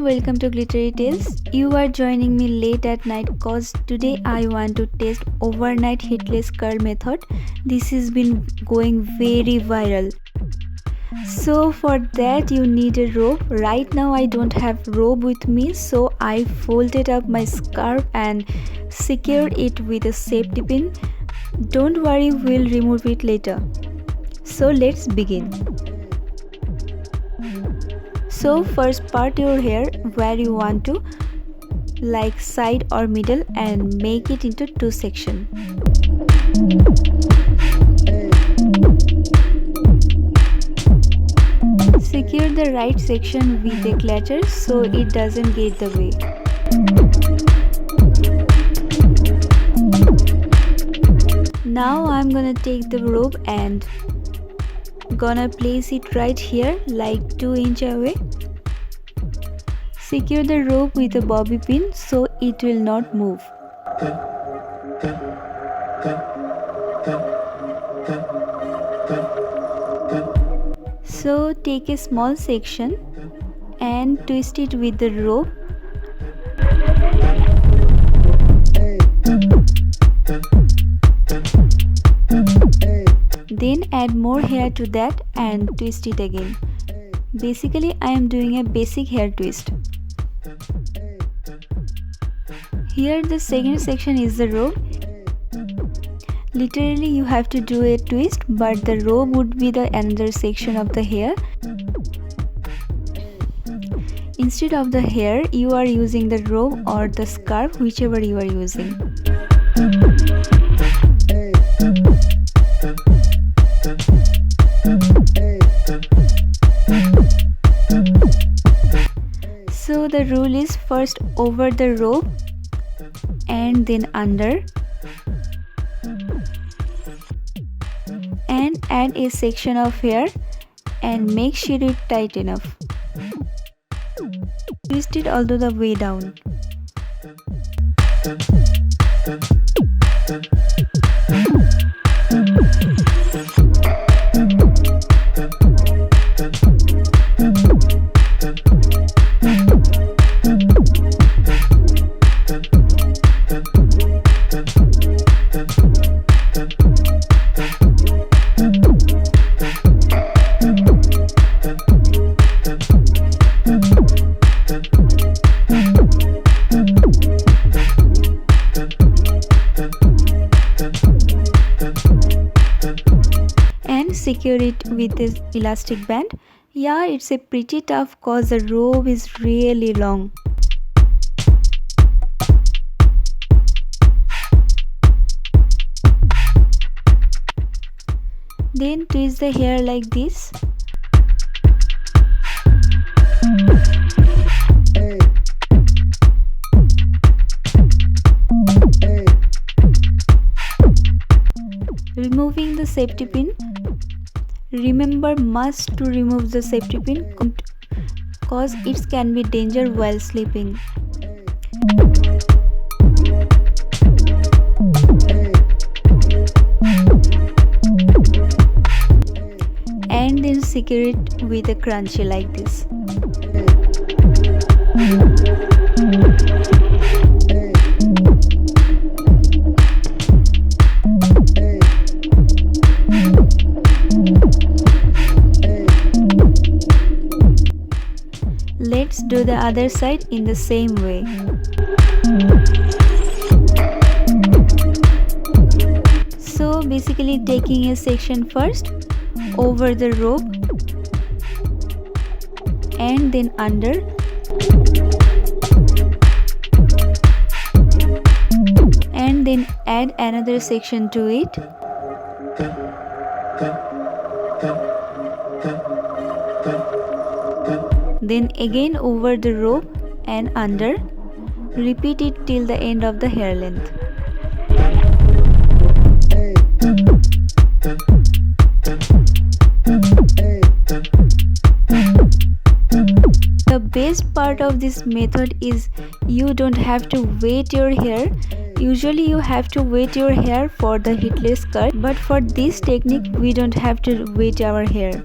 welcome to Glittery Tales. You are joining me late at night cause today I want to test overnight hitless curl method. This has been going very viral. So for that you need a rope. Right now I don't have rope with me, so I folded up my scarf and secured it with a safety pin. Don't worry, we'll remove it later. So let's begin. So first part your hair where you want to, like side or middle, and make it into two sections. Secure the right section with a clutcher so it doesn't get the way. Now I'm gonna take the rope and gonna place it right here, like 2 inches away. Secure the rope with a bobby pin so it will not move. So take a small section and twist it with the rope. Then add more hair to that and twist it again. Basically, I am doing a basic hair twist. Here the second section is the rope. Literally you have to do a twist, but the rope would be the another section of the hair. Instead of the hair, you are using the rope or the scarf, whichever you are using. So the rule is first over the rope and then under, and add a section of hair and make sure it tight enough. Twist it all the way down. Secure it with this elastic band. Yeah, it's a pretty tough cause the rope is really long. Then twist the hair like this. Removing the safety pin. Remember, must to remove the safety pin cause it can be danger while sleeping. And then secure it with a crunchy like this. Let's do the other side in the same way. So basically taking a section first over the rope and then under, and then add another section to it. Then again over the rope and under. Repeat it till the end of the hair length. The best part of this method is you don't have to wet your hair. Usually you have to wet your hair for the hitless cut, but for this technique we don't have to wet our hair.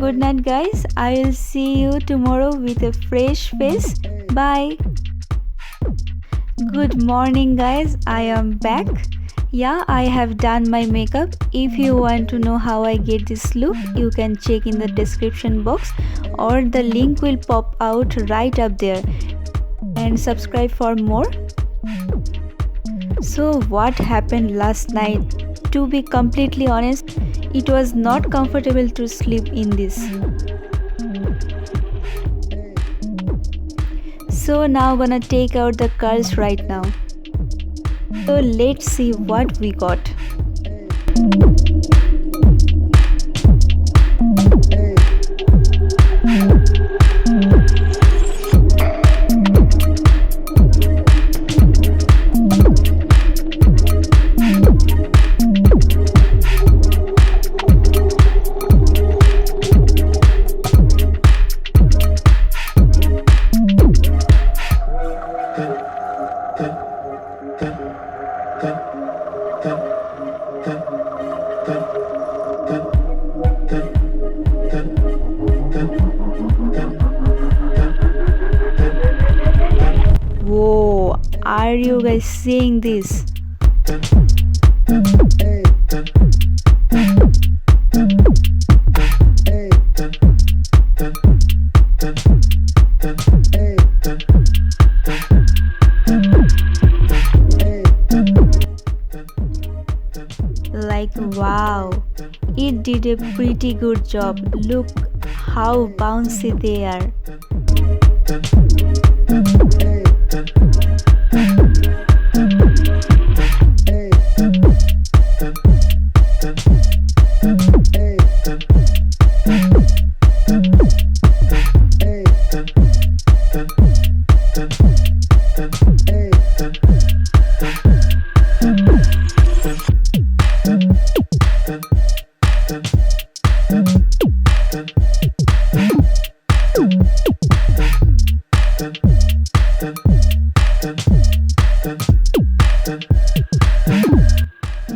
good night guys. I will see you tomorrow with a fresh face. Bye. Good morning guys, I am back. Yeah, I have done my makeup. If you want to know how I get this look, you can check in the description box or the link will pop out right up there. And subscribe for more. So what happened last night? To be completely honest, it was not comfortable to sleep in this. So now gonna take out the curls right now. So let's see what we got. Whoa, are you guys seeing this? Like wow, it did a pretty good job. Look how bouncy they are.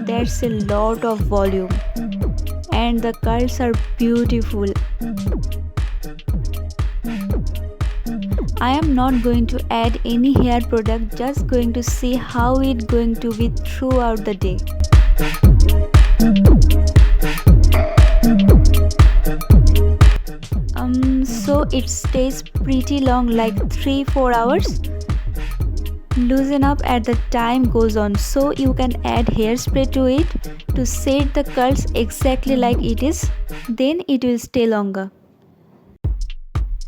That's a lot of volume and the curls are beautiful. I am not going to add any hair product, just going to see how it's going to be throughout the day. So it stays pretty long, like 3-4 hours. Loosen up as the time goes on, so you can add hairspray to it to set the curls exactly like it is, then it will stay longer.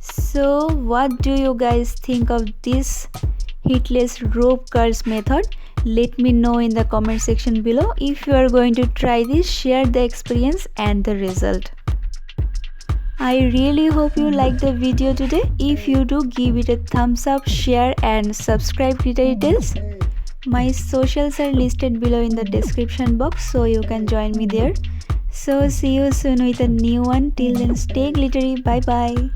So what do you guys think of this heatless rope curls method? Let me know in the comment section below. If you are going to try this, share the experience and the result. I really hope you liked the video today. If you do, give it a thumbs up, share and subscribe Glitter Details. My socials are listed below in the description box, so you can join me there. So see you soon with a new one. Till then, stay glittery. Bye bye.